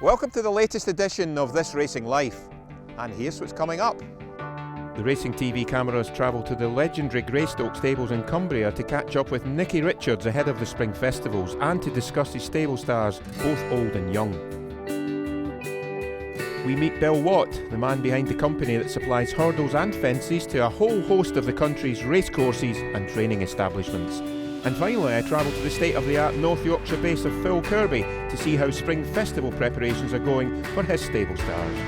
Welcome to the latest edition of This Racing Life, and here's what's coming up. The racing TV cameras travel to the legendary Greystoke Stables in Cumbria to catch up with Nicky Richards ahead of the spring festivals and to discuss his stable stars, both old and young. We meet Bill Watt, the man behind the company that supplies hurdles and fences to a whole host of the country's racecourses and training establishments. And finally, I travel to the state-of-the-art North Yorkshire base of Phil Kirby to see how spring festival preparations are going for his stable stars.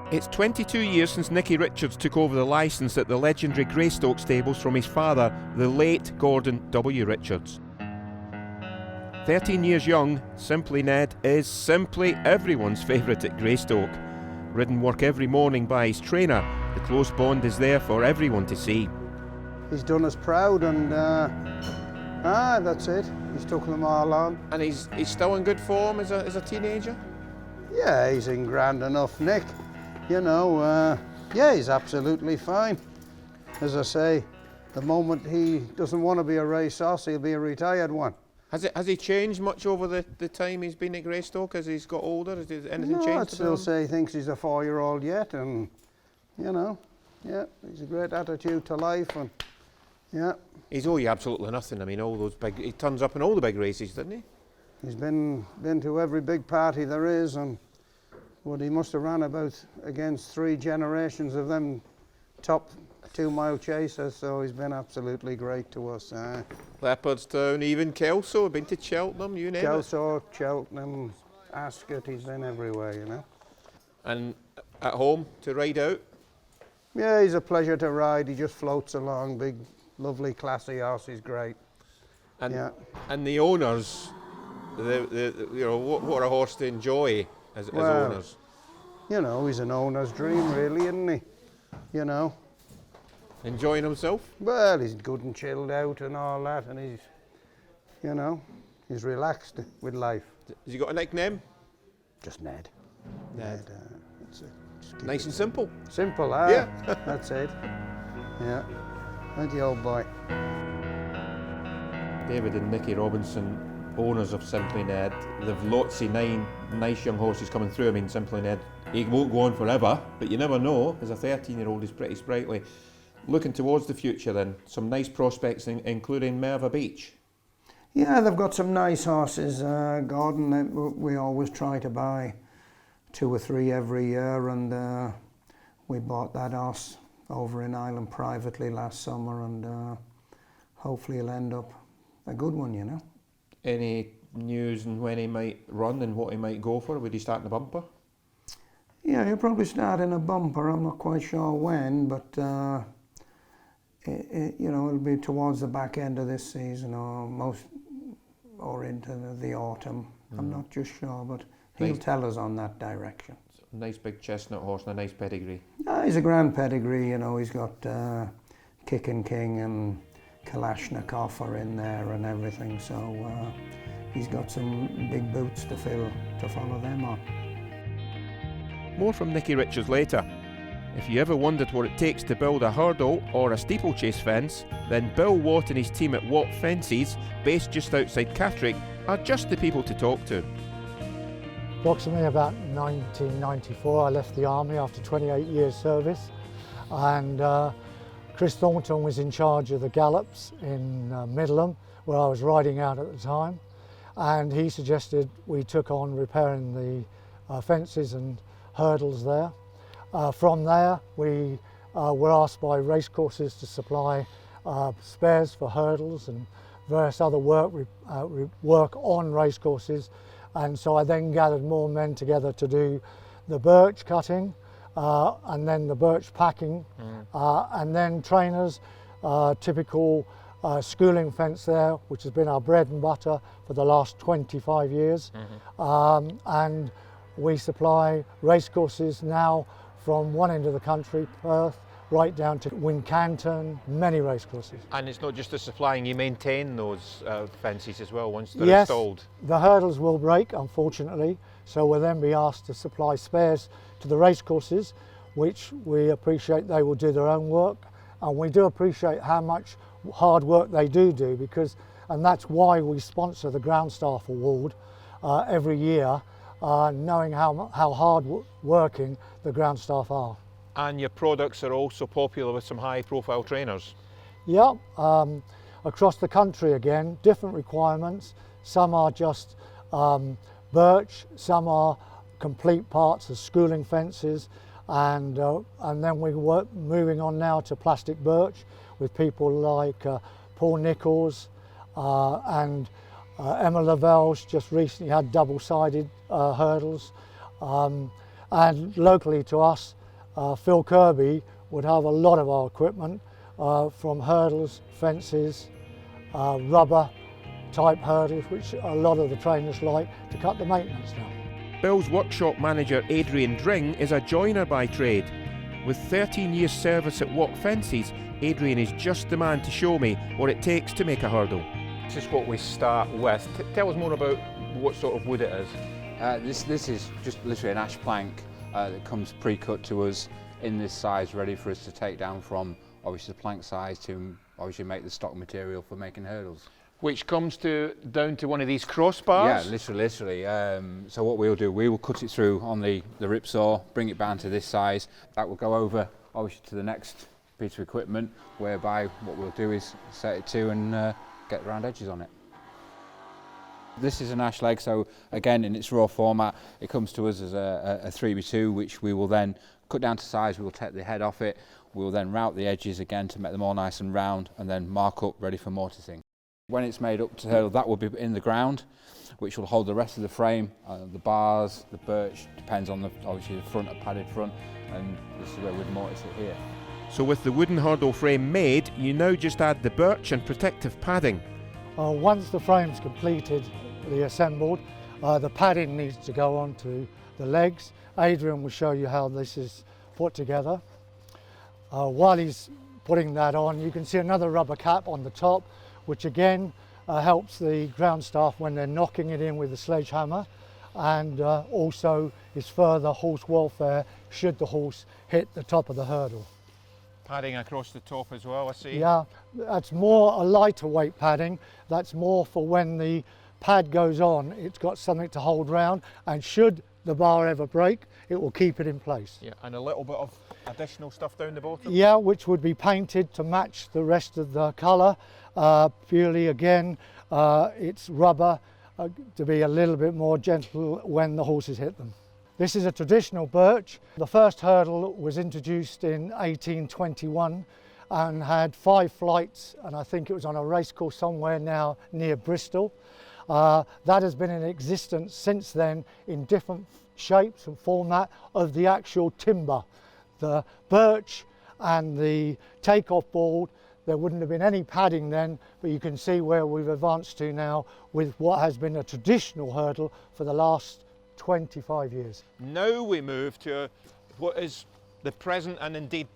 It's 22 years since Nicky Richards took over the licence at the legendary Greystoke Stables from his father, the late Gordon W. Richards. 13 years young, Simply Ned is simply everyone's favourite at Greystoke. Ridden work every morning by his trainer, the close bond is there for everyone to see. He's done us proud and that's it. He's took them all on. And he's still in good form as a teenager? Yeah, he's in grand enough nick. You know, yeah, he's absolutely fine. As I say, the moment he doesn't want to be a racehorse, he'll be a retired one. Has he changed much over the time he's been at Greystoke as he's got older? Has anything changed? I'd still say he thinks he's a 4-year-old yet, and, you know, yeah, he's a great attitude to life, and, yeah. He's owe you absolutely nothing. I mean, all those big, he turns up in all the big races, doesn't he? He's been to every big party there is, and well, he must have ran about against 3 generations of them top 2-mile chasers, so he's been absolutely great to us. Leopardstown, even Kelso, been to Cheltenham, you name Kelso, Cheltenham, Ascot, he's been everywhere, you know. And at home to ride out? Yeah, he's a pleasure to ride. He just floats along, big, lovely, classy horse. He's great. And yeah. And the owners, you know, what a horse to enjoy as owners. You know, he's an owner's dream, really, isn't he? You know. Enjoying himself? Well, he's good and chilled out and all that, and he's, you know, he's relaxed with life. Has he got a nickname? Just Ned. Ned. That's it. Nice and simple. Simple, yeah. That's it. Yeah. That's the old boy. David and Nicky Robinson, owners of Simply Ned. They've lots of nice young horses coming through. I mean, Simply Ned, he won't go on forever, but you never know. As a 13-year-old, he's pretty sprightly. Looking towards the future then, some nice prospects, including Merva Beach. Yeah, they've got some nice horses, Gordon. We always try to buy 2 or 3 every year, and we bought that horse over in Ireland privately last summer, and hopefully he'll end up a good one, you know. Any news on when he might run and what he might go for? Would he start in a bumper? Yeah, he'll probably start in a bumper. I'm not quite sure when, but you know, it'll be towards the back end of this season or into the autumn. I'm not just sure, but he'll tell us on that direction. Nice big chestnut horse and a nice pedigree. He's a grand pedigree, you know. He's got Kickin' King and Kalashnikov are in there and everything, so he's got some big boots to fill to follow them on. More from Nicky Richards later. If you ever wondered what it takes to build a hurdle or a steeplechase fence, then Bill Watt and his team at Watt Fences, based just outside Catterick, are just the people to talk to. Approximately about 1994, I left the army after 28 years service, and Chris Thornton was in charge of the gallops in Middleham, where I was riding out at the time, and he suggested we took on repairing the fences and hurdles there. From there, we were asked by racecourses to supply spares for hurdles and various other work on racecourses, and so I then gathered more men together to do the birch cutting, and then the birch packing, and then trainers, typical schooling fence there, which has been our bread and butter for the last 25 years. And we supply racecourses now from one end of the country, Perth, right down to Wincanton, many racecourses. And it's not just the supplying, you maintain those fences as well once they're Yes, installed? The hurdles will break, unfortunately, so we'll then be asked to supply spares to the racecourses, which we appreciate they will do their own work, and we do appreciate how much hard work they do and that's why we sponsor the Ground Staff Award every year, knowing how hard working the ground staff are. And your products are also popular with some high profile trainers? Yeah, across the country again, different requirements. Some are just birch, some are complete parts of schooling fences, and then we work moving on now to plastic birch with people like Paul Nichols and Emma Lavell's just recently had double-sided hurdles, and locally to us, Phil Kirby would have a lot of our equipment from hurdles, fences, rubber type hurdles, which a lot of the trainers like to cut the maintenance down. Bill's workshop manager Adrian Dring is a joiner by trade. With 13 years service at Watt Fences, Adrian is just the man to show me what it takes to make a hurdle. This is what we start with. Tell us more about what sort of wood it is. This is just literally an ash plank that comes pre-cut to us in this size, ready for us to take down from obviously the plank size to obviously make the stock material for making hurdles. Which comes down to one of these crossbars? Yeah, literally. So what we'll do, we will cut it through on the rip saw, bring it down to this size. That will go over obviously to the next piece of equipment, whereby what we'll do is set it to and get round edges on it. This is an ash leg, so again in its raw format it comes to us as a 3x2, which we will then cut down to size. We will take the head off it, we will then route the edges again to make them all nice and round, and then mark up ready for mortising. When it's made up to hurdle, that will be in the ground, which will hold the rest of the frame, the bars, the birch, depends on obviously the front, a padded front, and this is where we'd mortise it here. So with the wooden hurdle frame made, you now just add the birch and protective padding. Once the frame's completed, assembled, the padding needs to go onto the legs. Adrian will show you how this is put together. While he's putting that on, you can see another rubber cap on the top, which again helps the ground staff when they're knocking it in with the sledgehammer, and also is further horse welfare should the horse hit the top of the hurdle. Padding across the top as well, I see. Yeah, that's more a lighter weight padding. That's more for when the pad goes on, it's got something to hold round, and should the bar ever break, it will keep it in place. Yeah, and a little bit of additional stuff down the bottom? Yeah, which would be painted to match the rest of the colour. Purely again, it's rubber to be a little bit more gentle when the horses hit them. This is a traditional birch. The first hurdle was introduced in 1821 and had 5 flights, and I think it was on a racecourse somewhere now near Bristol. That has been in existence since then in different shapes and format of the actual timber. The birch and the takeoff board, there wouldn't have been any padding then, but you can see where we've advanced to now with what has been a traditional hurdle for the last 25 years. Now we move to what is the present and indeed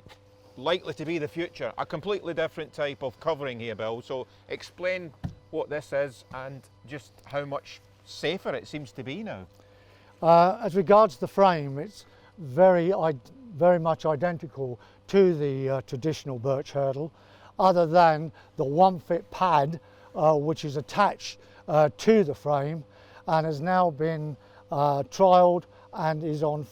likely to be the future, a completely different type of covering here, Bill. So explain what this is and just how much safer it seems to be now. As regards the frame, it's very much identical to the traditional birch hurdle, other than the 1-foot pad which is attached to the frame and has now been trialled and is on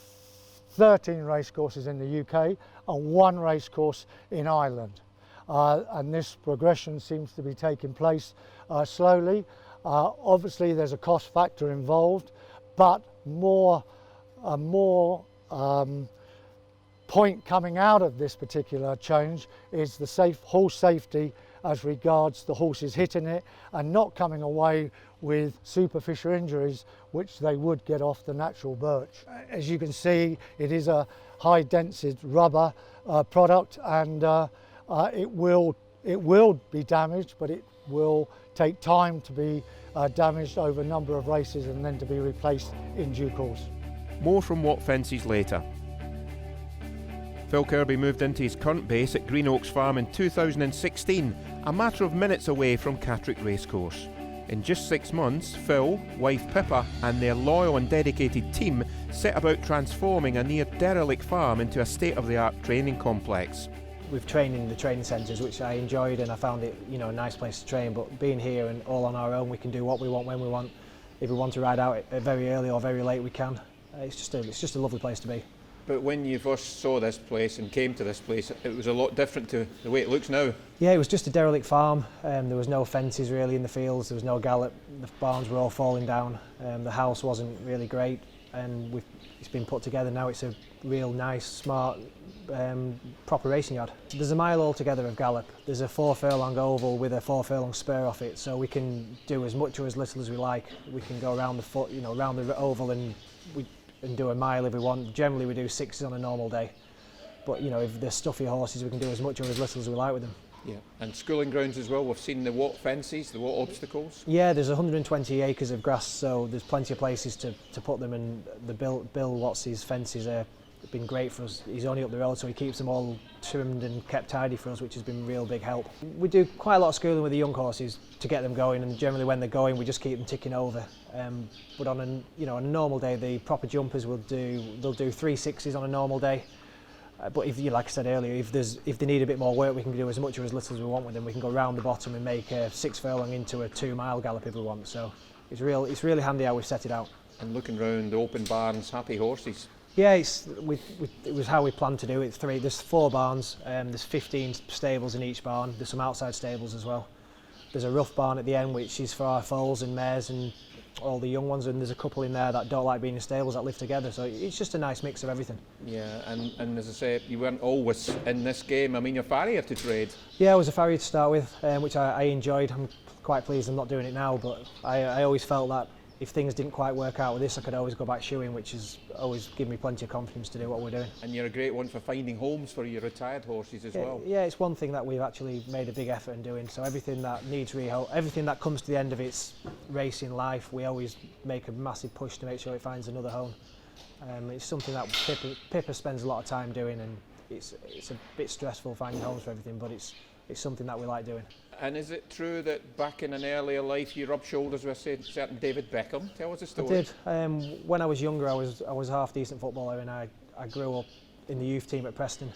13 racecourses in the UK and 1 racecourse in Ireland. And this progression seems to be taking place slowly. Obviously there's a cost factor involved, but more point coming out of this particular change is the horse safety as regards the horses hitting it and not coming away with superficial injuries which they would get off the natural birch. As you can see, it is a high density rubber product, and it will be damaged, but it will take time to be damaged over a number of races and then to be replaced in due course. More from Watt Fences later. Phil Kirby moved into his current base at Green Oaks Farm in 2016, a matter of minutes away from Catterick Racecourse. In just 6 months, Phil, wife Pippa and their loyal and dedicated team set about transforming a near derelict farm into a state-of-the-art training complex. We've trained in the training centres, which I enjoyed, and I found it, you know, a nice place to train. But being here and all on our own, we can do what we want when we want. If we want to ride out very early or very late, we can. It's just a lovely place to be. But when you first saw this place and came to this place, it was a lot different to the way it looks now. Yeah, it was just a derelict farm. There was no fences really in the fields. There was no gallop. The barns were all falling down. The house wasn't really great, and it's been put together now. It's a real nice, smart, proper racing yard. There's a mile altogether of gallop. There's a 4 furlong oval with a 4 furlong spur off it, so we can do as much or as little as we like. We can go around the foot, you know, around the oval and do a mile if we want. Generally we do 6s on a normal day, but you know, if they're stuffy horses, we can do as much or as little as we like with them. Yeah, and schooling grounds as well. We've seen the watt fences, the watt obstacles. Yeah, there's 120 acres of grass, so there's plenty of places to put them, and the Bill Watts' fences have been great for us. He's only up the road, so he keeps them all trimmed and kept tidy for us, which has been a real big help. We do quite a lot of schooling with the young horses to get them going, and generally when they're going we just keep them ticking over. But on a normal day, the proper jumpers they'll do 3 6s on a normal day. But if like I said earlier, if they need a bit more work, we can do as much or as little as we want with them. We can go round the bottom and make a 6 furlong into a 2 mile gallop if we want. So it's really handy how we've set it out. And looking round the open barns, happy horses. Yeah, it was how we planned to do it. There's 4 barns, there's 15 stables in each barn. There's some outside stables as well. There's a rough barn at the end, which is for our foals and mares and all the young ones, and there's a couple in there that don't like being in stables that live together, so it's just a nice mix of everything. Yeah, and as I say, you weren't always in this game. I mean, you're farrier to trade. Yeah, I was a farrier to start with, which I enjoyed. I'm quite pleased I'm not doing it now, but I always felt that if things didn't quite work out with this, I could always go back shoeing, which has always given me plenty of confidence to do what we're doing. And you're a great one for finding homes for your retired horses as well. Yeah, it's one thing that we've actually made a big effort in doing. So everything that needs everything that comes to the end of its racing life, we always make a massive push to make sure it finds another home. It's something that Pippa spends a lot of time doing, and it's a bit stressful finding homes for everything, but it's something that we like doing. And is it true that back in an earlier life you rubbed shoulders with certain David Beckham? Tell us a story. I did. When I was younger, I was a half decent footballer, and I grew up in the youth team at Preston.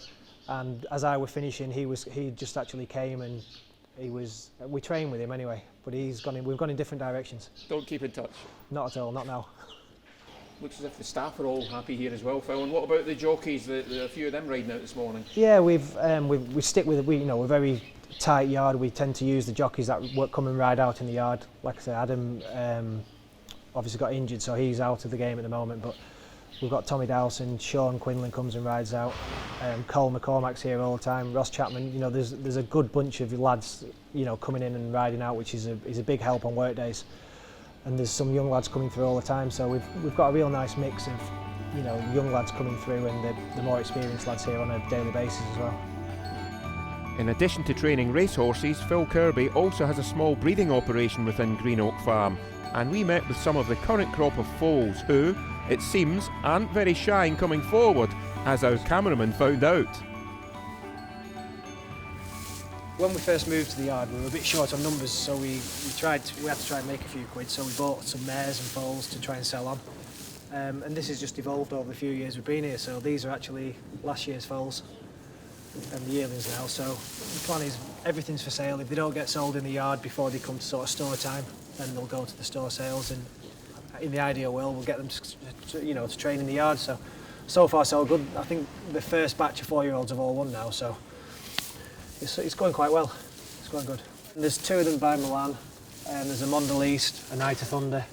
And as I was finishing, he just actually came, and we trained with him anyway. But we've gone in different directions. Don't keep in touch. Not at all, not now. Looks as if the staff are all happy here as well, Phil. And what about the jockeys? A few of them riding out this morning. Yeah, we stick with we're very tight yard. We tend to use the jockeys that come and ride out in the yard. Like I said, Adam obviously got injured, so he's out of the game at the moment. But we've got Tommy Dowson, Sean Quinlan comes and rides out. Cole McCormack's here all the time. Ross Chapman. You know, there's a good bunch of lads, you know, coming in and riding out, which is a big help on work days. And there's some young lads coming through all the time, so we've got a real nice mix of, you know, young lads coming through and the more experienced lads here on a daily basis as well. In addition to training racehorses, Phil Kirby also has a small breeding operation within Green Oak Farm, and we met with some of the current crop of foals who, it seems, aren't very shy in coming forward, as our cameraman found out. When we first moved to the yard, we were a bit short on numbers, so we had to try and make a few quid, so we bought some mares and foals to try and sell on. And this has just evolved over the few years we've been here, so these are actually last year's foals and the yearlings now. So the plan is everything's for sale. If they don't get sold in the yard before they come to sort of store time, then they'll go to the store sales, and in the ideal world we'll get them to train in the yard. So far so good. I think the first batch of 4-year-olds have all won now, so it's going quite well. It's going good. And there's 2 of them by Milan, and there's a Mondel East, a Night of Thunder,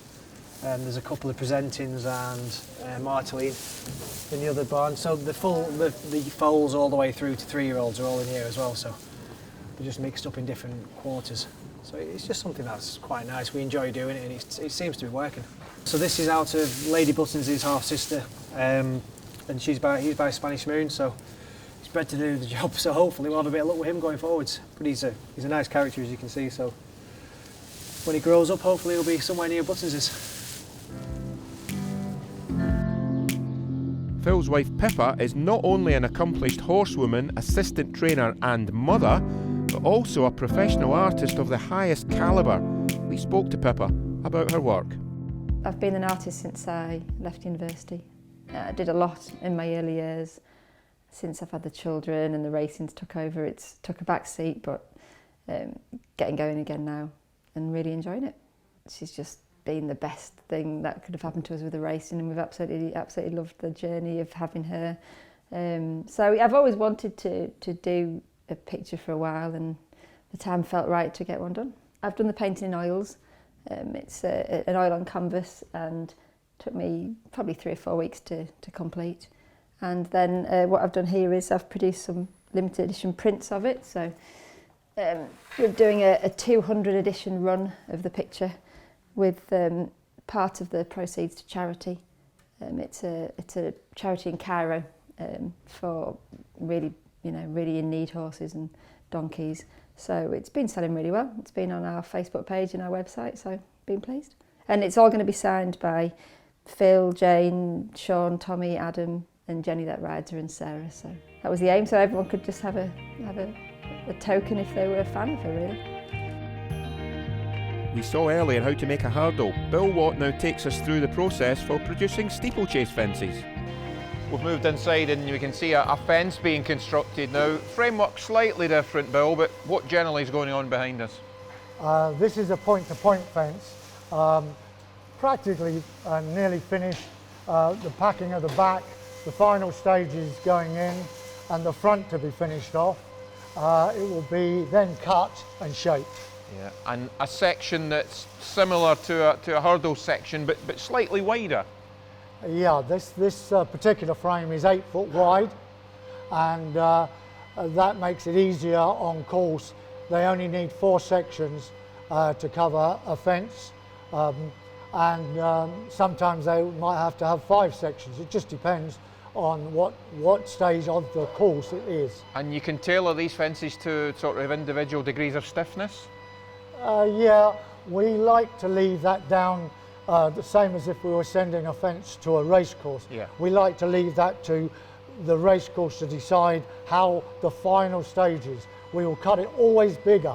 and there's a couple of Presentings and Marteline in the other barn. So the foals all the way through to 3-year-olds are all in here as well, so they're just mixed up in different quarters. So it's just something that's quite nice. We enjoy doing it, and it seems to be working. So this is out of Lady Buttons' half-sister, and he's by Spanish Moon, so he's bred to do the job, so hopefully we'll have a bit of luck with him going forwards. But he's a nice character, as you can see, so when he grows up, hopefully he'll be somewhere near Buttons's. Phil's wife Pippa is not only an accomplished horsewoman, assistant trainer and mother, but also a professional artist of the highest calibre. We spoke to Pippa about her work. I've been an artist since I left university. I did a lot in my early years. Since I've had the children and the racing's took over, it's took a back seat, but getting going again now and really enjoying it. She's just been the best thing that could have happened to us with the racing, and we've absolutely loved the journey of having her. So I've always wanted to do a picture for a while, and the time felt right to get one done. I've done the painting in oils. It's an oil on canvas, and took me probably 3 or 4 weeks to complete. And then what I've done here is I've produced some limited edition prints of it. So we're doing a 200 edition run of the picture, with part of the proceeds to charity. It's a charity in Cairo for really in need horses and donkeys. So it's been selling really well. It's been on our Facebook page and our website, so been pleased. And it's all going to be signed by Phil, Jane, Sean, Tommy, Adam and Jenny that rides her, and Sarah. So that was the aim, so everyone could just have a token if they were a fan of her, really. We saw earlier how to make a hurdle. Bill Watt now takes us through the process for producing steeplechase fences. We've moved inside and we can see a fence being constructed now. Framework slightly different, Bill, but what generally is going on behind us? This is a point-to-point fence, practically nearly finished. The packing of the back, the final stages going in, and the front to be finished off. It will be then cut and shaped. Yeah, and a section that's similar to a hurdle section, but slightly wider. Yeah, this particular frame is 8 foot wide, and that makes it easier on course. They only need 4 sections to cover a fence, and sometimes they might have to have 5 sections. It just depends on what stage of the course it is. And you can tailor these fences to sort of individual degrees of stiffness? Yeah, we like to leave that down the same as if we were sending a fence to a racecourse. Yeah. We like to leave that to the racecourse to decide how the final stages. We will cut it always bigger,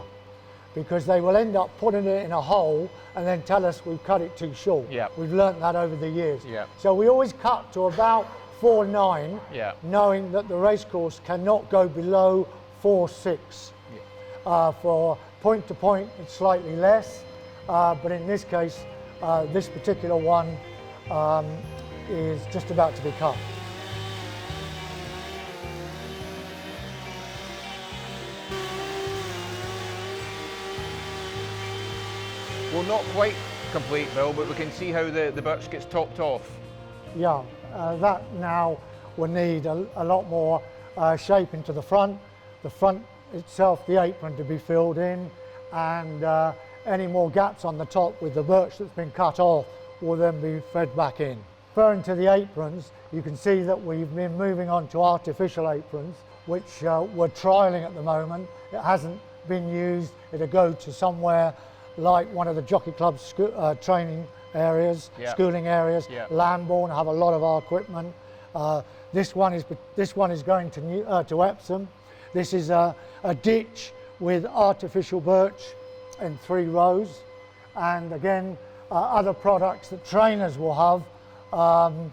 because they will end up putting it in a hole and then tell us we've cut it too short. Yeah. We've learnt that over the years. Yeah. So we always cut to about 4.9, yeah, knowing that the racecourse cannot go below 4.6. Yeah. For point to point, it's slightly less, but in this case, this particular one is just about to be cut. Well, not quite complete, Bill, but we can see how the birch gets topped off. Yeah, that now will need a lot more shape into the front. The front itself, the apron to be filled in, and any more gaps on the top with the birch that's been cut off will then be fed back in. Referring to the aprons, you can see that we've been moving on to artificial aprons, which we're trialling at the moment. It hasn't been used. It'll go to somewhere like one of the jockey club's training areas, yeah, schooling areas. Yeah. Lambourne have a lot of our equipment. This one is going to Epsom. This is a ditch with artificial birch in 3 rows, and again other products that trainers will have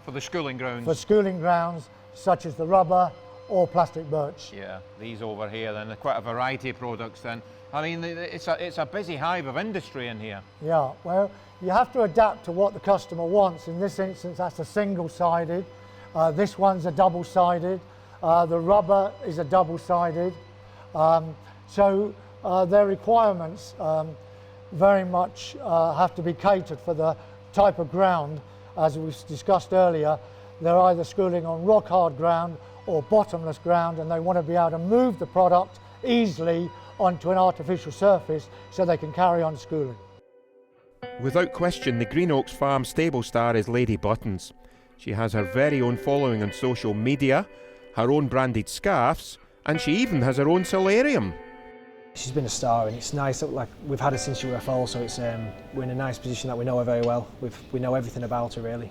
for the schooling grounds. For schooling grounds, such as the rubber or plastic birch. Yeah, these over here then, quite a variety of products then. I mean, it's a busy hive of industry in here. Yeah, well, you have to adapt to what the customer wants. In this instance, that's a single-sided. This one's a double-sided. The rubber is a double-sided. So their requirements very much have to be catered for the type of ground. As we discussed earlier, they're either schooling on rock-hard ground or bottomless ground, and they want to be able to move the product easily onto an artificial surface so they can carry on schooling. Without question, the Green Oaks Farm stable star is Lady Buttons. She has her very own following on social media, her own branded scarves, and she even has her own solarium. She's been a star, and it's nice that we've had her since she was a foal, so it's we're in a nice position that we know her very well. We know everything about her really,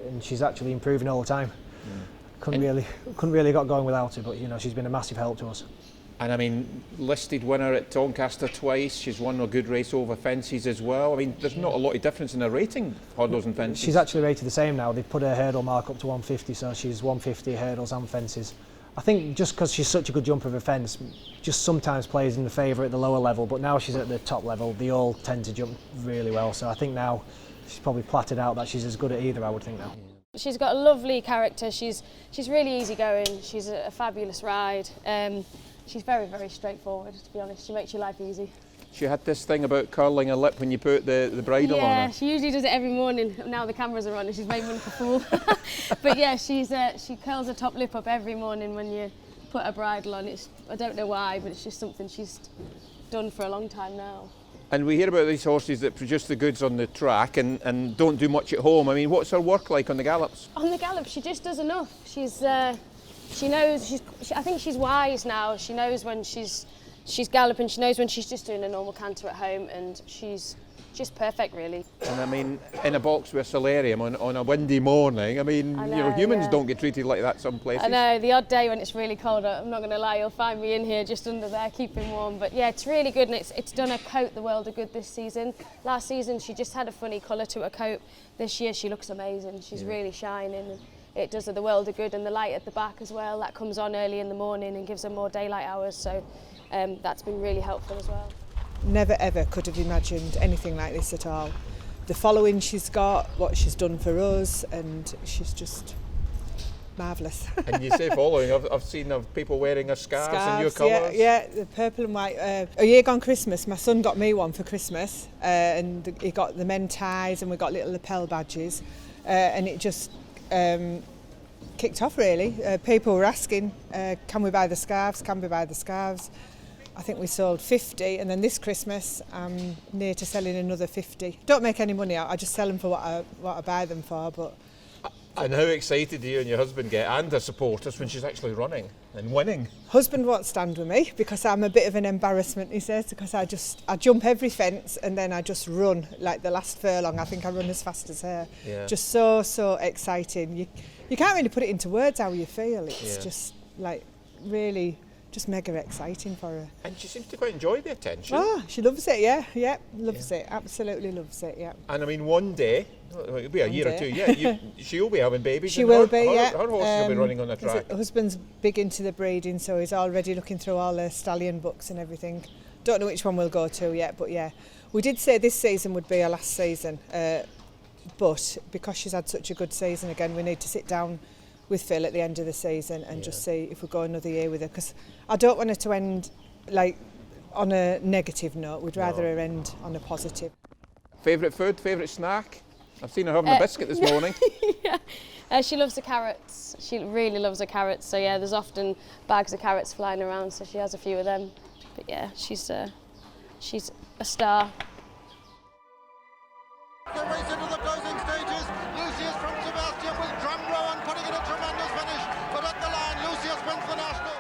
and she's actually improving all the time. couldn't really got going without her, but you know, she's been a massive help to us. And I mean, listed winner at Doncaster twice, she's won a good race over fences as well. I mean, there's not a lot of difference in her rating, hurdles and fences. She's actually rated the same now. They've put her hurdle mark up to 150, so she's 150 hurdles and fences. I think just because she's such a good jumper of a fence, just sometimes plays in the favour at the lower level, but now she's at the top level, they all tend to jump really well, so I think now she's probably platted out that she's as good at either, I would think now. She's got a lovely character, she's really easygoing, she's a fabulous ride. She's very, very straightforward, to be honest. She makes your life easy. She had this thing about curling her lip when you put the bridle on her. Yeah, she usually does it every morning. Now the cameras are on and she's made me look a fool. But yeah, she curls her top lip up every morning when you put her bridle on. I don't know why, but it's just something she's done for a long time now. And we hear about these horses that produce the goods on the track and don't do much at home. I mean, what's her work like on the gallops? On the gallops, she just does enough. She knows, I think she's wise now. She knows when she's galloping, she knows when she's just doing a normal canter at home, and she's just perfect, really. And I mean, in a box with a solarium on a windy morning, I mean, humans don't get treated like that some places. I know, the odd day when it's really cold, I'm not going to lie, you'll find me in here just under there keeping warm. But yeah, it's really good, and it's done her coat the world of good this season. Last season, she just had a funny colour to her coat. This year, she looks amazing. She's really shining. And it does her the world of good, and the light at the back as well, that comes on early in the morning and gives her more daylight hours, so that's been really helpful as well. Never ever could have imagined anything like this at all. The following she's got, what she's done for us, and she's just marvellous. And you say following, I've seen of people wearing her scarves in your colours. Yeah, the purple and white. A year gone Christmas, my son got me one for Christmas, and he got the men ties and we got little lapel badges, and it just kicked off really. People were asking, can we buy the scarves, can we buy the scarves? I think we sold 50, and then this Christmas I'm near to selling another 50. Don't make any money out, I just sell them for what I buy them for. But And how excited do you and your husband get, and her supporters, when she's actually running and winning? Husband won't stand with me because I'm a bit of an embarrassment, he says, because I jump every fence and then I just run, like the last furlong, I think I run as fast as her. Yeah. Just so exciting. You can't really put it into words how you feel. It's just like really just mega exciting for her. And she seems to quite enjoy the attention. Oh, she loves it, yeah, loves it, absolutely loves it, yeah. And I mean, one day, it'll be a year or two, yeah, she'll be having babies. She will be, yeah. Her horses will be running on the track. Her husband's big into the breeding, so he's already looking through all the stallion books and everything. Don't know which one we'll go to yet, but yeah. We did say this season would be our last season, but because she's had such a good season again, we need to sit down with Phil at the end of the season and just see if we go another year with her, because I don't want her to end like on a negative note. We'd rather her end on a positive. Favourite food, favourite snack? I've seen her having a biscuit this morning. Yeah, she loves the carrots. She really loves the carrots, so yeah, there's often bags of carrots flying around, so she has a few of them. But yeah, she's a star. The race into the closing stages. Lucius from Sebastian with drum row and putting in a tremendous finish. But at the line, Lucius wins the national.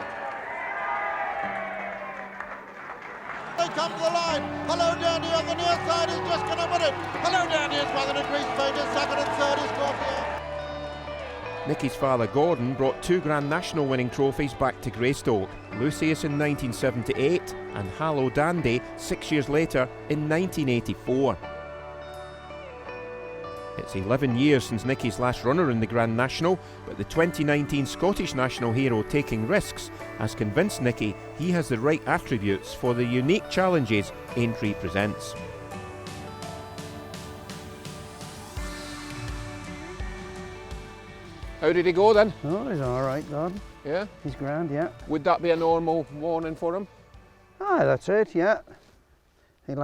They come to the line. Hello Dandy on the near side is just going to win it. Hello Dandy is by the increased pace. Second and third is Scorpio. Nicky's father Gordon brought 2 Grand National winning trophies back to Greystoke, Lucius in 1978 and Hallo Dandy 6 years later in 1984. It's 11 years since Nicky's last runner in the Grand National, but the 2019 Scottish National hero taking risks has convinced Nicky he has the right attributes for the unique challenges Aintree presents. How did he go then? Oh, he's all right, God. Yeah? He's grand, yeah. Would that be a normal morning for him? Ah, that's it, yeah. He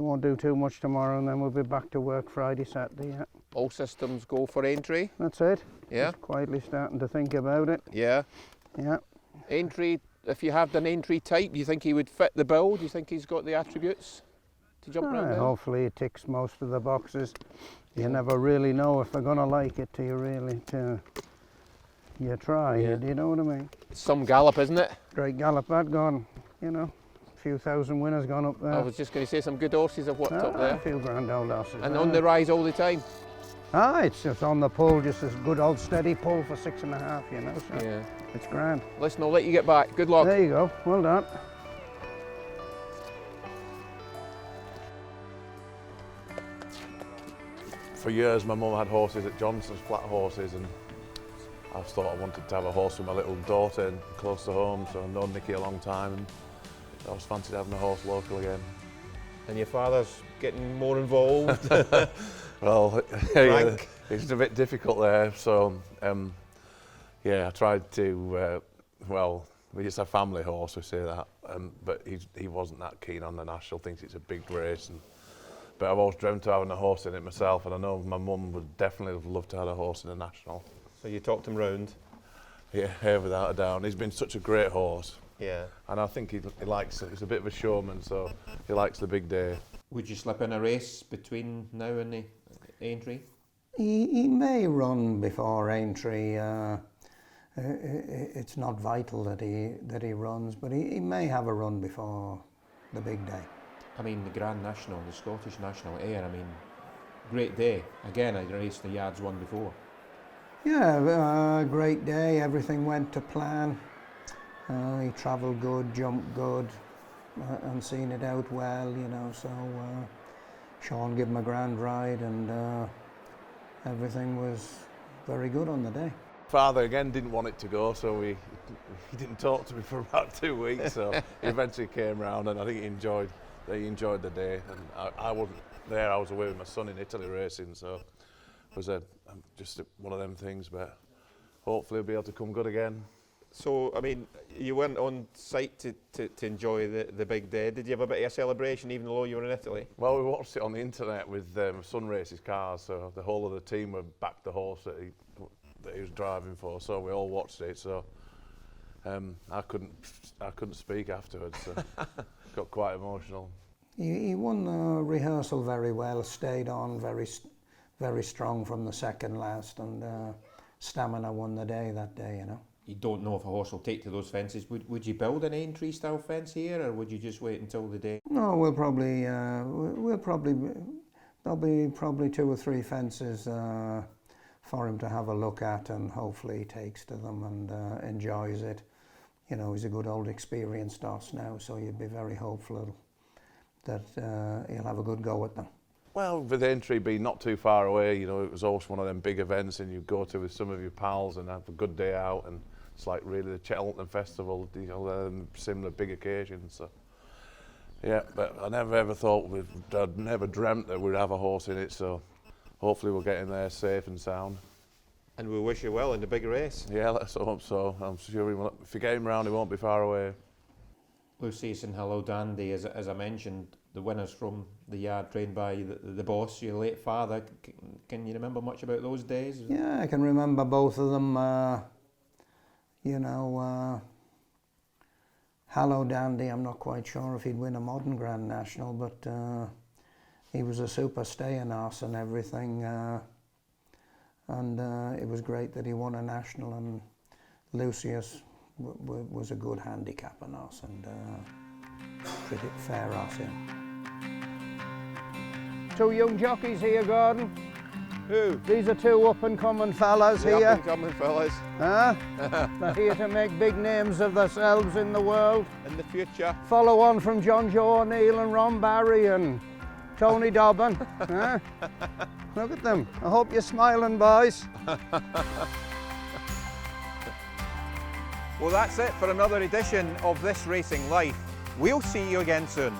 won't do too much tomorrow, and then we'll be back to work Friday, Saturday, yeah. All systems go for Aintree? That's it. Yeah? Just quietly starting to think about it. Yeah. Yeah. Aintree, if you have an Aintree type, do you think he would fit the bill? Do you think he's got the attributes to jump around there? Hopefully he ticks most of the boxes. You never really know if they're going to like it till you try it, you know what I mean? Some gallop, isn't it? Great gallop that gone, you know. A few thousand winners gone up there. I was just going to say some good horses have worked up there. A few grand old horses. And on the rise all the time. Ah, it's just on the pull, just a good old steady pull for 6.5, you know, so Yeah. it's grand. Listen, I'll let you get back. Good luck. There you go, well done. For years my mum had horses at Johnson's, flat horses, and I thought I wanted to have a horse for my little daughter and close to home, so I've known Nicky a long time and I was fancied having a horse local again. And your father's getting more involved. Well, yeah, it's a bit difficult there, so yeah, I tried to, well, it's a family horse, we say that, but he wasn't that keen on the national, thinks it's a big race. But I've always dreamt of having a horse in it myself, and I know my mum would definitely have loved to have a horse in a national. So you talked him round? Yeah, without a doubt. He's been such a great horse. Yeah. And I think he likes it. He's a bit of a showman, so he likes the big day. Would you slip in a race between now and the Aintree? He may run before Aintree. It's not vital that he runs, but he may have a run before the big day. I mean, the Grand National, the Scottish National Air, I mean, great day. Again, I raced the yards one before. Yeah, great day. Everything went to plan. He travelled good, jumped good, and seen it out well, you know, so Sean gave him a grand ride, and everything was very good on the day. Father again didn't want it to go, so he didn't talk to me for about 2 weeks, so he eventually came round, and I think he enjoyed the day. And I wasn't there, I was away with my son in Italy racing, so it was just one of them things, but hopefully he'll be able to come good again. So, I mean, you went on site to enjoy the big day. Did you have a bit of a celebration even though you were in Italy? Well, we watched it on the internet with my son races cars, so the whole of the team were backed the horse that he was driving for, so we all watched it, so I couldn't speak afterwards, so got quite emotional. He won the rehearsal very well, stayed on very strong from the second last, and stamina won the day that day, you know. You don't know if a horse will take to those fences. Would you build an Aintree style fence here, or would you just wait until the day? No, there'll be probably 2 or 3 fences for him to have a look at, and hopefully he takes to them and enjoys it. You know, he's a good old experienced horse now, so you'd be very hopeful that he'll have a good go at them. Well, with Aintree being not too far away, you know, it was always one of them big events, and you go to with some of your pals and have a good day out, and it's like really the Cheltenham Festival, you know, similar big occasions. So, yeah, but I never ever thought, I'd never dreamt that we'd have a horse in it, so hopefully we'll get in there safe and sound. And we wish you well in the big race. Yeah, let's hope so. I'm sure if you get him round, he won't be far away. Lucius and Hello Dandy, as I mentioned, the winners from the yard trained by the boss, your late father. Can you remember much about those days? Yeah, I can remember both of them. You know, Hello Dandy, I'm not quite sure if he'd win a modern Grand National, but he was a super staying horse and everything. And it was great that he won a national, and Lucius was a good handicapper horse and pretty fair horse, yeah. 2 young jockeys here, Gordon. Who? These are 2 up-and-coming fellas here. Up-and-coming fellas. Huh? They're here to make big names of themselves in the world. In the future. Follow on from John Joe O'Neill and Ron Barry and Tony Dobbin. Huh? Look at them. I hope you're smiling, boys. Well, that's it for another edition of This Racing Life. We'll see you again soon.